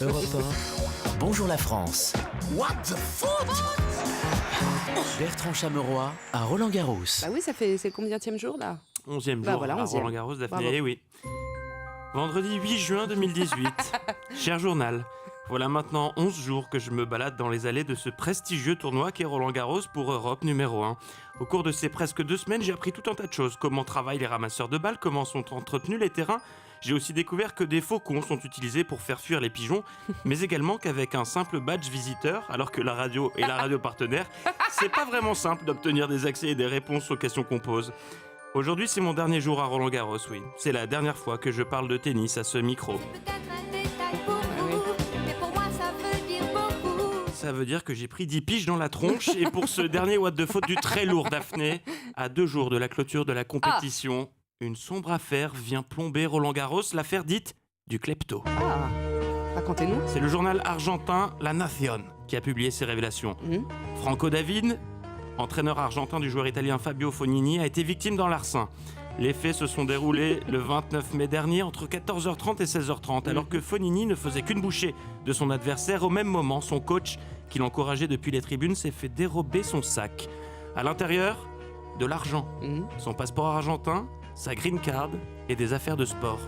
Europe 1, bonjour la France. What the foot? Bertrand Chameroy à Roland-Garros. Bah oui, c'est combienième jour là? 11e Bah jour voilà, à 11e. Roland-Garros, Daphné. Bravo. Eh oui. Vendredi 8 juin 2018. Cher journal, voilà maintenant 11 jours que je me balade dans les allées de ce prestigieux tournoi qu'est Roland-Garros pour Europe numéro 1. Au cours de ces presque 2 semaines, j'ai appris tout un tas de choses. Comment travaillent les ramasseurs de balles, comment sont entretenus les terrains. J'ai aussi découvert que des faucons sont utilisés pour faire fuir les pigeons, mais également qu'avec un simple badge visiteur, alors que la radio est la radio partenaire, c'est pas vraiment simple d'obtenir des accès et des réponses aux questions qu'on pose. Aujourd'hui, c'est mon dernier jour à Roland-Garros, oui. C'est la dernière fois que je parle de tennis à ce micro. Ça veut dire que j'ai pris 10 piges dans la tronche, et pour ce dernier what de faute du très lourd Daphné, à 2 jours de la clôture de la compétition, une sombre affaire vient plomber Roland-Garros, l'affaire dite du klepto. Ah, racontez-nous. C'est le journal argentin La Nación qui a publié ces révélations. Franco David, entraîneur argentin du joueur italien Fabio Fognini, a été victime d'un larcin. Les faits se sont déroulés le 29 mai dernier entre 14h30 et 16h30, alors que Fognini ne faisait qu'une bouchée de son adversaire. Au même moment, son coach, qui l'encourageait depuis les tribunes, s'est fait dérober son sac. À l'intérieur, de l'argent, son passeport argentin, sa green card et des affaires de sport.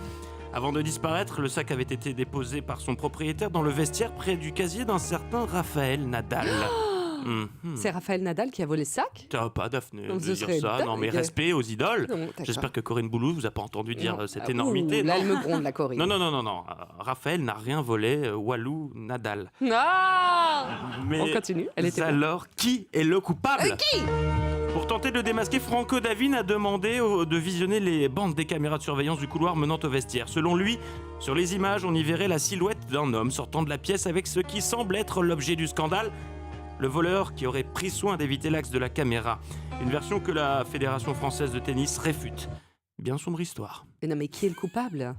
Avant de disparaître, le sac avait été déposé par son propriétaire dans le vestiaire près du casier d'un certain Raphaël Nadal. C'est Raphaël Nadal qui a volé le sac? T'as pas Daphné Donc, de ce dire serait ça. Non mais dingue. respect aux idoles. Non, d'accord. J'espère que Corinne Boulou vous a pas entendu dire Non. cette Ah, énormité. ouh, là, non. elle me gronde, la Corinne. Non. Raphaël n'a rien volé, Walou Nadal. Ah, Mais on continue, elle était bonne. alors, qui est le coupable? Qui? Pour tenter de le démasquer, Franco David a demandé de visionner les bandes des caméras de surveillance du couloir menant au vestiaire. Selon lui, sur les images, on y verrait la silhouette d'un homme sortant de la pièce avec ce qui semble être l'objet du scandale, le voleur qui aurait pris soin d'éviter l'axe de la caméra. Une version que la Fédération française de tennis réfute. Bien sombre histoire. Mais non, mais qui est le coupable?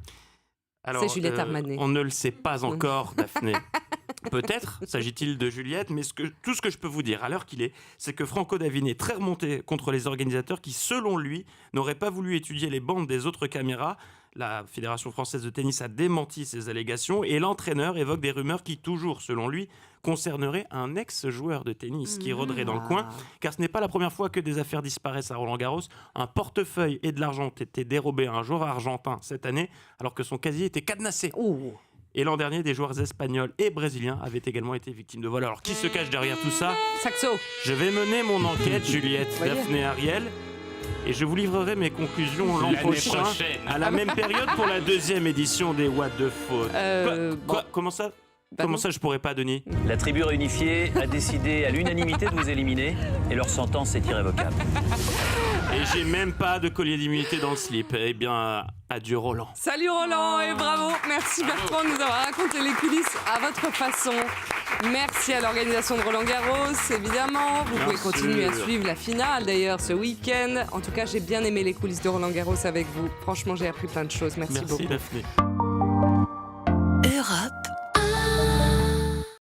Alors, C'est Juliette Armanet. On ne le sait pas encore, Daphné. Peut-être s'agit-il de Juliette, mais tout ce que je peux vous dire à l'heure qu'il est, c'est que Franco David est très remonté contre les organisateurs qui, selon lui, n'auraient pas voulu étudier les bandes des autres caméras. La Fédération française de tennis a démenti ces allégations et l'entraîneur évoque des rumeurs qui, toujours selon lui, concerneraient un ex-joueur de tennis qui rôderait dans le coin. Car ce n'est pas la première fois que des affaires disparaissent à Roland-Garros. Un portefeuille et de l'argent ont été dérobés à un joueur argentin cette année, alors que son casier était cadenassé. Oh. Et l'an dernier, des joueurs espagnols et brésiliens avaient également été victimes de vol. Alors, qui se cache derrière tout ça? Saxo. Je vais mener mon enquête, Juliette, Voyez. Daphné, Ariel, et je vous livrerai mes conclusions l'an L'année prochain, prochaine. à la même période pour la 2e édition des What the Faute. Quoi? bon. Comment ça? Bah Comment non. ça, je pourrais pas, Denis? La tribu réunifiée a décidé à l'unanimité de vous éliminer et leur sentence est irrévocable. Et j'ai même pas de collier d'immunité dans le slip. Eh bien, adieu Roland. Salut Roland et bravo. Merci Bertrand de nous avoir raconté les coulisses à votre façon. Merci à l'organisation de Roland Garros, évidemment. Vous Bien pouvez continuer à sûr. suivre la finale d'ailleurs ce week-end. En tout cas, j'ai bien aimé les coulisses de Roland Garros avec vous. Franchement, j'ai appris plein de choses. Merci beaucoup. Merci Daphné.